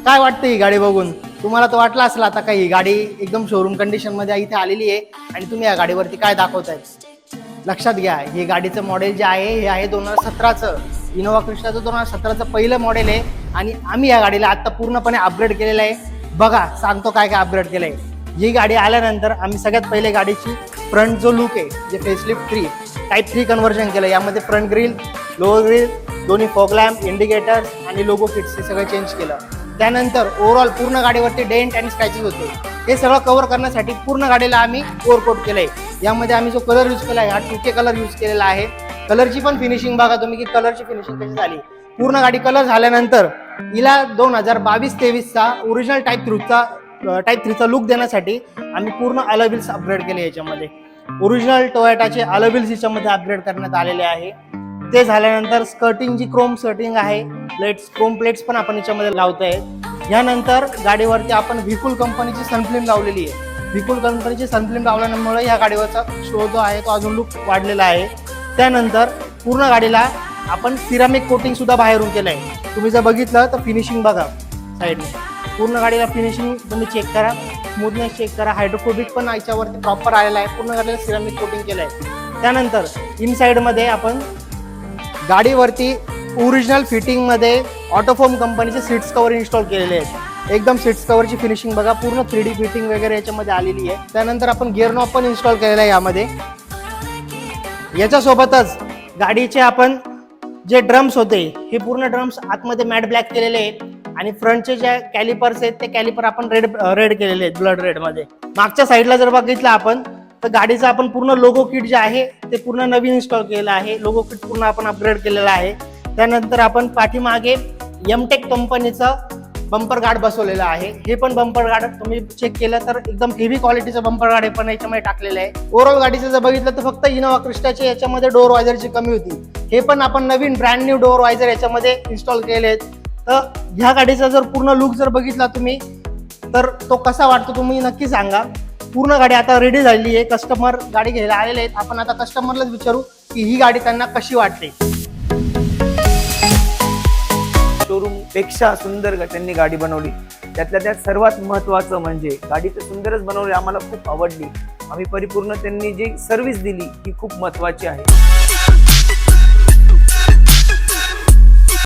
काय वाटतं ही गाडी बघून? तुम्हाला तर वाटलं असेल आता काही ही गाडी एकदम शोरूम कंडिशन मध्ये इथे आलेली आहे आणि तुम्ही या गाडीवरती काय दाखवताय? लक्षात घ्या, हे गाडीचं मॉडेल जे आहे हे आहे 2017चं इनोव्हा क्रिस्टाचं 2017चं पहिलं मॉडेल आहे आणि आम्ही या गाडीला आता पूर्णपणे अपग्रेड केलेलं आहे. बघा सांगतो काय काय अपग्रेड केलंय. ही गाडी आल्यानंतर आम्ही सगळ्यात पहिले गाडीची फ्रंट जो लुक आहे जे फेसलिफ्ट 3 टाईप 3 कन्व्हर्जन केलं. यामध्ये फ्रंट ग्रिल, लोअर ग्रिल, दोन्ही फॉग लॅम्प, इंडिकेटर्स आणि लोगो किट्स हे सगळं चेंज केलं. त्यानंतर ओव्हरऑल पूर्ण गाडीवरती डेंट आणि स्क्रॅचेस होते, हे सगळं कव्हर करण्यासाठी पूर्ण गाडीला आम्ही ओव्हरकोट केलंय. यामध्ये आम्ही जो कलर यूज केला आहे हा 2K कलर यूज केलेला आहे. कलरची पण फिनिशिंग बघा तुम्ही की कलरची फिनिशिंग कशी झाली. पूर्ण गाडी कलर झाल्यानंतर हिला 2022-23चा ओरिजिनल टाईप 3चा लुक देण्यासाठी आम्ही पूर्ण अलॉय व्हील्स अपग्रेड केले. याच्यामध्ये ओरिजिनल टोयोटाचे अलॉय व्हील्स याच्यामध्ये अपग्रेड करण्यात आलेले आहे. ते झाल्यानंतर स्कर्टिंग जी क्रोम स्कर्टिंग आहे, प्लेट्स क्रोम प्लेट्स पण आपण याच्यामध्ये लावतोय. यानंतर गाडीवरती आपण व्हीकूल कंपनीची सनफ्लेम लावलेली आहे. व्हीकूल कंपनीची सनफ्लेम लावल्यामुळे या गाडीवरचा शो जो आहे तो अजून लुक वाढलेला आहे. त्यानंतर पूर्ण गाडीला आपण सिरामिक कोटिंग सुद्धा बाहेरून केलं आहे. तुम्ही जर बघितलं तर फिनिशिंग बघा साईडने, पूर्ण गाडीला फिनिशिंग तुम्ही चेक करा, स्मूथनेस चेक करा, हायड्रोफोबिक पण याच्यावरती प्रॉपर आलेला आहे. पूर्ण गाडीला सिरामिक कोटिंग केलं आहे. त्यानंतर इनसाइडमध्ये आपण गाडीवरती ओरिजिनल फिटिंगमध्ये ऑटोफोम कंपनीचे सीट्स कवर इन्स्टॉल केलेले आहेत. एकदम सीट्स कवरची फिनिशिंग बघा, पूर्ण 3D फिटिंग वगैरे याच्यामध्ये आलेली आहे. त्यानंतर आपण गिअर नॉब पण इन्स्टॉल केलेला आहे यामध्ये. याच्यासोबतच गाडीचे आपण जे ड्रम्स होते हे पूर्ण ड्रम्स आतमध्ये मॅट ब्लॅक केलेले आहेत आणि फ्रंटचे जे कॅलिपर्स आहेत ते कॅलिपर आपण रेड केलेले आहेत, ब्लड रेड मध्ये. मागच्या साईडला जर बघितलं आपण तर गाडीचं आपण पूर्ण लोगो किट जे आहे ते पूर्ण नवीन इन्स्टॉल केलेलं आहे. लोगो किट पूर्ण आपण अपग्रेड केलेलं आहे. त्यानंतर आपण पाठीमागे एमटेक कंपनीचं बंपर गार्ड बसवलेलं आहे. हे पण बंपर गार्ड तुम्ही चेक केलं तर एकदम हेवी क्वालिटीचं बंपर गार्ड हे पण याच्यामध्ये टाकलेलं आहे. ओव्हरऑल गाडीचं जर बघितलं तर फक्त इनोव्हा क्रिस्टाच्या याच्यामध्ये डोअर वायझरची कमी होती, हे पण आपण नवीन ब्रँड न्यू डोअर वायझर याच्यामध्ये इन्स्टॉल केले आहेत. तर ह्या गाडीचा जर पूर्ण लुक जर बघितला तुम्ही तर तो कसा वाटतो तुम्ही नक्की सांगा. पूर्ण गाडी आता रेडी झालेली आहे. कस्टमर गाडी घ्यायला आलेले आहेत. आपण आता कस्टमरलाच विचारू की ही गाडी त्यांना कशी वाटते. शोरूम पेक्षा सुंदर त्यांनी गाडी बनवली. त्यातल्या त्यात सर्वात महत्त्वाचं म्हणजे गाडी तर सुंदरच बनवली, आम्हाला खूप आवडली. आम्ही परिपूर्ण त्यांनी जी सर्व्हिस दिली ही खूप महत्त्वाची आहे.